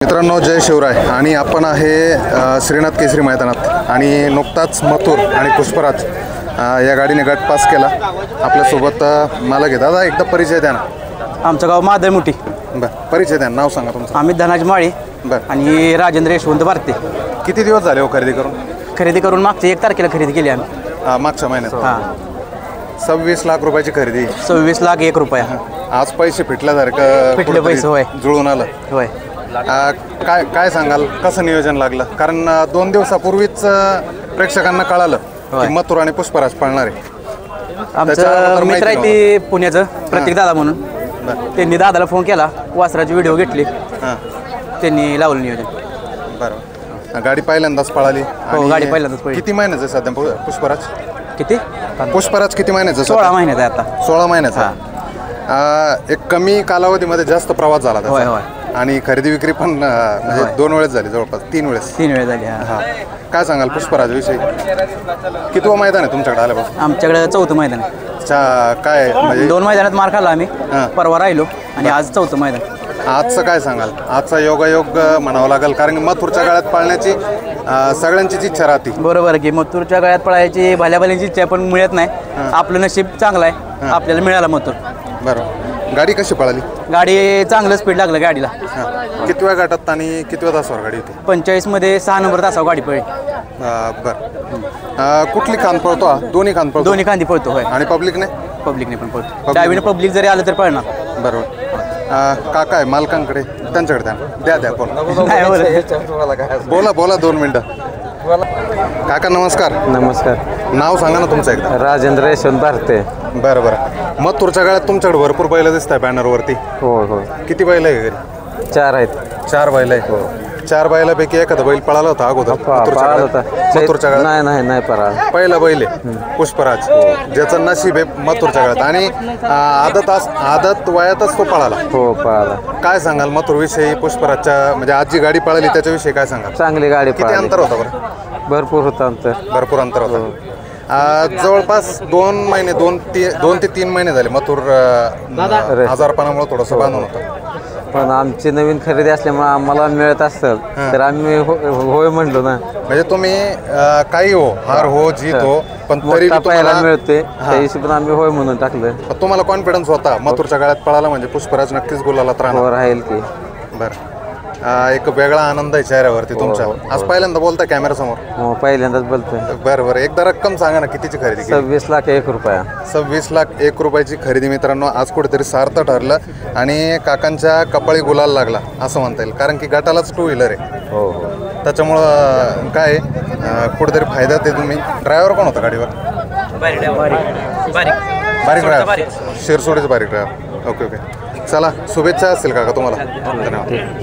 मित्रांनो, जय शिवराय. आणि आपण आहे श्रीनाथ केसरी मैदानात आणि नुकताच मथुर आणि पुष्पराज या गाडीने गट पास केला. आपल्यासोबत मला घे दादा, एकदा परिचय द्या ना. आमचं गाव मादळमुठी. बरं, परिचय द्या, नाव सांगा तुमचं. आम्ही धनाजी माळी. बरं. आणि राजेंद्र यशवंत भारते. किती दिवस झाले हो खरेदी करून? खरेदी करून मागच्या 1 तारखेला खरेदी केली आम्ही. मागच्या महिन्यात. हां, 26 लाख रुपयाची खरेदी. 26 लाख 1 रुपया. आज पैसे फिटल्यासारखं फिटले पैसे, होय. जुळून आलं. होय. काय काय सांगाल, कसं नियोजन लागलं? कारण 2 दिवसापूर्वीच प्रेक्षकांना कळालं होय. की मथुर आणि पुष्पराज पळणार आहे. आमचं मित्र आहे ते पुण्याचं, प्रतीक दादा म्हणून. बरं त्यांनी दादाला फोन केला, वासराची व्हिडिओ घेतली, हां, त्यांनी लावलं नियोजन. बरोबर. गाडी पहिल्यांदाच पळाली. आणि गाडी पहिल्यांदाच पळली. किती महिन्याचं आहे सध्या पुष्पराज? किती? पुष्पराज किती महिन्याचं? 16 महिन्यात आहे आता. 16 महिन्याचा. एक कमी कालावधीमध्ये जास्त प्रवास झाला त्याचा. होय होय. आणि खरेदी विक्री पण म्हणजे 2 वेळेस झाली, जवळपास 3 वेळेस. 3 वेळ झाली. हां. हां, काय सांगाल पुष्पराज विषयी? कितवं मैदान आहे तुमच्याकडे आल्यापासून? आमच्याकडे 4थं मैदान आहे. काय म्हणजे 2 मैदानात मार खाल्ला आम्ही. हां. परवा राहिलो आणि आज 4थं मैदान. आजचं काय सांगाल? आजचा योगायोग म्हणावं लागेल, कारण की मथुरच्या काळात पाळण्याची सगळ्यांचीच इच्छा राहते. बरोबर की मथुरच्या गळ्यात पळायची भाल्याबाल्यांची इच्छा पण मिळत नाही. आपलं नशीब चांगलं आहे, आपल्याला मिळाला मथुर. बरं, गाडी कशी पळाली? गाडी चांगलं स्पीड लागलं गाडीला. हां, कितव्या गटात आणि कितव्या तासावर गाडी होती? 45 मध्ये 6 नंबर तासावर गाडी पळली. बरं. कुठली खांद पळतो हा? दोन्ही खांद पळतो? दोन्ही खांदी पळतो. होय. आणि पब्लिकने? पब्लिकने पण पळतो. डावीने पब्लिक जरी आलं तर पळणार. बरोबर. काका आहे मालकांकडे, त्यांच्याकडे द्या फोन. नाही बोलत. बोला 2 मिनटं. काका नमस्कार. नमस्कार. नाव सांगा ना तुमचं एकदा. राजेंद्र यशवंत भारते. बरं. मथुरच्या काळात तुमच्याकडे भरपूर बैल दिसत आहे बॅनरवरती. हो हो. किती बैल आहे घरी? 4 आहेत. 4 बैल आहे. 4 बैलापैकी एखादा बैल पळाला होता अगोदर मथुरच्या काळात? नाही पळाला. पहिला बैल आहे पुष्पराज, ज्याचं नशीब आहे मथुरच्या काळात. आणि आदत वयातच तो पळाला. हो पळाला. काय सांगाल मथुर विषयी, पुष्पराजच्या म्हणजे आज जी गाडी पळाली त्याच्याविषयी काय सांगाल? चांगली गाडी किती पळाली. अंतर होतं बरं? भरपूर होतं अंतर. भरपूर अंतर होतं. जवळपास 2 ते 3 महिने झाले मथुर आजारपणामुळे थोडंसं बांधून होतं. पण आमची नवीन खरेदी असल्यामुळे आम्हाला मिळत असेल तर आम्ही होय म्हणलो ना. म्हणजे तुम्ही काही हो, हार हो, जीत हो, पण तरी पाहायला मिळते त्या हिशोबाने आम्ही होय म्हणून टाकलं. तुम्हाला कॉन्फिडन्स होता मथुरच्या काळात पळाला म्हणजे पुष्पराज नक्कीच गुलालात राहणार राहील की. बरं. एक वेगळा आनंद आहे चेहऱ्यावरती तुमच्या. आज पहिल्यांदा बोलता कॅमेरासमोर? हो पहिल्यांदाच बोलतोय. बरं. एकदा रक्कम सांगा ना, कितीची खरेदी केली? 26 लाख 1 रुपया. 26 लाख 1 रुपयाची खरेदी. मित्रांनो, आज कुठेतरी सार्थ ठरलं आणि काकांच्या कपाळी गुलाल लागला असं म्हणता येईल, कारण की गटालाच 2 व्हीलर आहे. हो हो. त्याच्यामुळं काय कुठेतरी फायदा ते. तुम्ही ड्रायव्हर कोण होता गाडीवर? बारीक ड्रायव्हर, शिरसोडीच बारीक ड्रायव्हर. ओके. चला, शुभेच्छा असतील काका तुम्हाला. धन्यवाद.